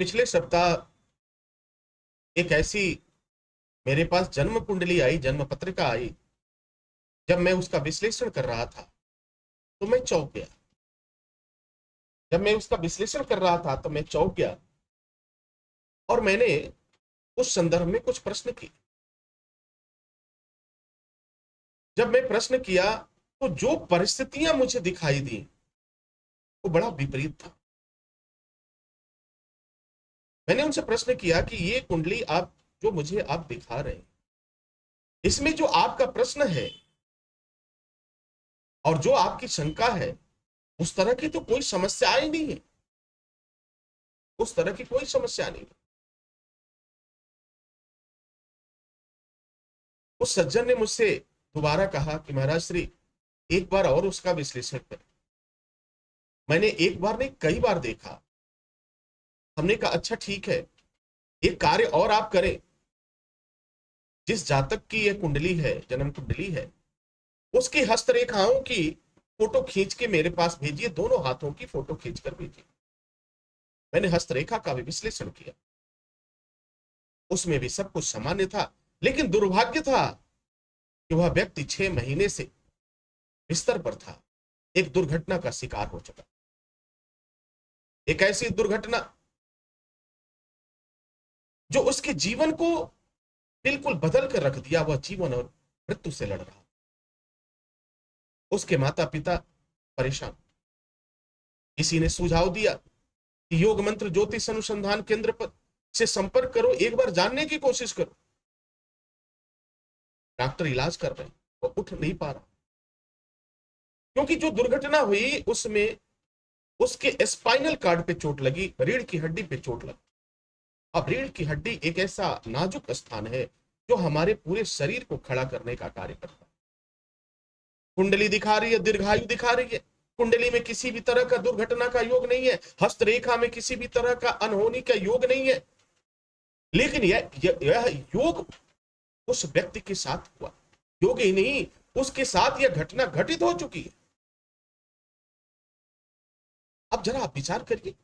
पिछले सप्ताह एक ऐसी मेरे पास जन्म कुंडली आई, जन्म पत्रिका आई। जब मैं उसका विश्लेषण कर रहा था तो मैं चौंक गया। जब मैं उसका विश्लेषण कर रहा था तो मैं चौंक गया और मैंने उस संदर्भ में कुछ प्रश्न किए। जब मैं प्रश्न किया तो जो परिस्थितियां मुझे दिखाई दी वो बड़ा विपरीत था। मैंने उनसे प्रश्न किया कि ये कुंडली आप दिखा रहे हैं, इसमें जो आपका प्रश्न है और जो आपकी शंका है, उस तरह की तो कोई समस्याएं नहीं है। उस तरह की कोई समस्या नहीं। उस सज्जन ने मुझसे दोबारा कहा कि महाराज श्री, एक बार और उसका विश्लेषण करें। मैंने एक बार नहीं, कई बार देखा। हमने कहा अच्छा ठीक है, एक कार्य और आप करें। जिस जातक की यह कुंडली है, जन्म कुंडली है, उसकी हस्तरेखाओं की फोटो खींच के मेरे पास भेजिए, दोनों हाथों की फोटो खींच कर भेजिए। मैंने हस्तरेखा का भी विश्लेषण किया, उसमें भी सब कुछ सामान्य था। लेकिन दुर्भाग्य था कि वह व्यक्ति 6 महीने से बिस्तर पर था, एक दुर्घटना का शिकार हो चुका। एक ऐसी दुर्घटना जो उसके जीवन को बिल्कुल बदल कर रख दिया। वह जीवन और मृत्यु से लड़ रहा। उसके माता पिता परेशान। किसी ने सुझाव दिया कि योग मंत्र ज्योतिष अनुसंधान केंद्र पर से संपर्क करो, एक बार जानने की कोशिश करो। डॉक्टर इलाज कर रहे हैं, वो उठ नहीं पा रहा, क्योंकि जो दुर्घटना हुई उसमें उसके स्पाइनल कार्ड पे चोट लगी, रीढ़ की हड्डी पे चोट लगी। अब रीढ़ की हड्डी एक ऐसा नाजुक स्थान है जो हमारे पूरे शरीर को खड़ा करने का कार्य करता है। कुंडली दिखा रही है, दीर्घायु दिखा रही है। कुंडली में किसी भी तरह का दुर्घटना का योग नहीं है, हस्तरेखा में किसी भी तरह का अनहोनी का योग नहीं है। लेकिन यह योग उस व्यक्ति के साथ हुआ। योग ही नहीं, उसके साथ यह घटना घटित हो चुकी है। अब जरा आप विचार करिए।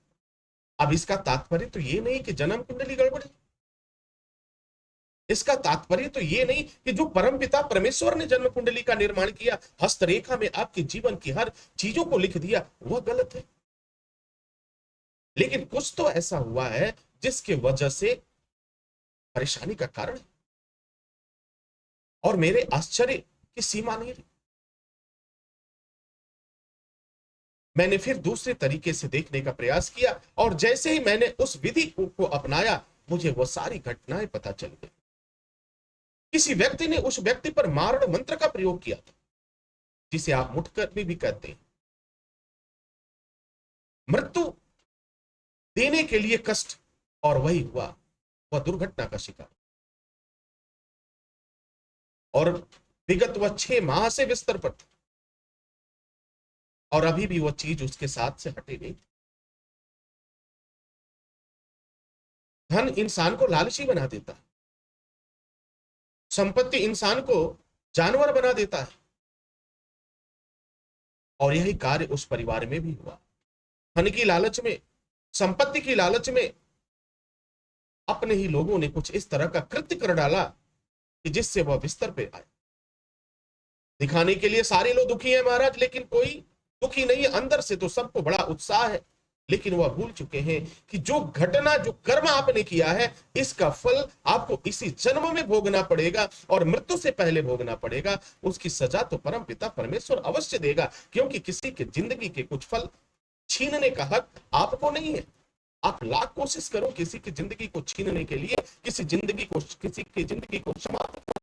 अब इसका तात्पर्य तो ये नहीं कि जन्म कुंडली गड़बड़ है। इसका तात्पर्य तो ये नहीं कि जो परमपिता परमेश्वर ने जन्म कुंडली का निर्माण किया, हस्तरेखा में आपके जीवन की हर चीजों को लिख दिया, वह गलत है। लेकिन कुछ तो ऐसा हुआ है जिसके वजह से परेशानी का कारण है। और मेरे आश्चर्य की सीमा नहीं रही। मैंने फिर दूसरे तरीके से देखने का प्रयास किया और जैसे ही मैंने उस विधि को अपनाया, मुझे वो सारी घटनाएं पता चल गई। किसी व्यक्ति ने उस व्यक्ति पर मारण मंत्र का प्रयोग किया था, जिसे आप मुठकर्मी भी कहते हैं। मृत्यु देने के लिए कष्ट, और वही हुआ, वह दुर्घटना का शिकार। और विगत वह 6 माह से बिस्तर पर था और अभी भी वह चीज उसके साथ से हटे नहीं। धन इंसान को लालची बना देता है, संपत्ति इंसान को जानवर बना देता है। और यही कार्य उस परिवार में भी हुआ। धन की लालच में, संपत्ति की लालच में अपने ही लोगों ने कुछ इस तरह का कृत्य कर डाला कि जिससे वह बिस्तर पे आए। दिखाने के लिए सारे लोग दुखी हैं महाराज, लेकिन कोई दुखी नहीं है। अंदर से तो सबको बड़ा उत्साह है, लेकिन वह भूल चुके हैं कि जो घटना, जो कर्म आपने किया है, इसका फल आपको इसी जन्म में भोगना पड़ेगा और मृत्यु से पहले भोगना पड़ेगा। उसकी सजा तो परम पिता परमेश्वर अवश्य देगा, क्योंकि किसी की जिंदगी के कुछ फल छीनने का हक आपको नहीं है। आप लाख कोशिश करो किसी की जिंदगी को छीनने के लिए, किसी की जिंदगी को समाप्त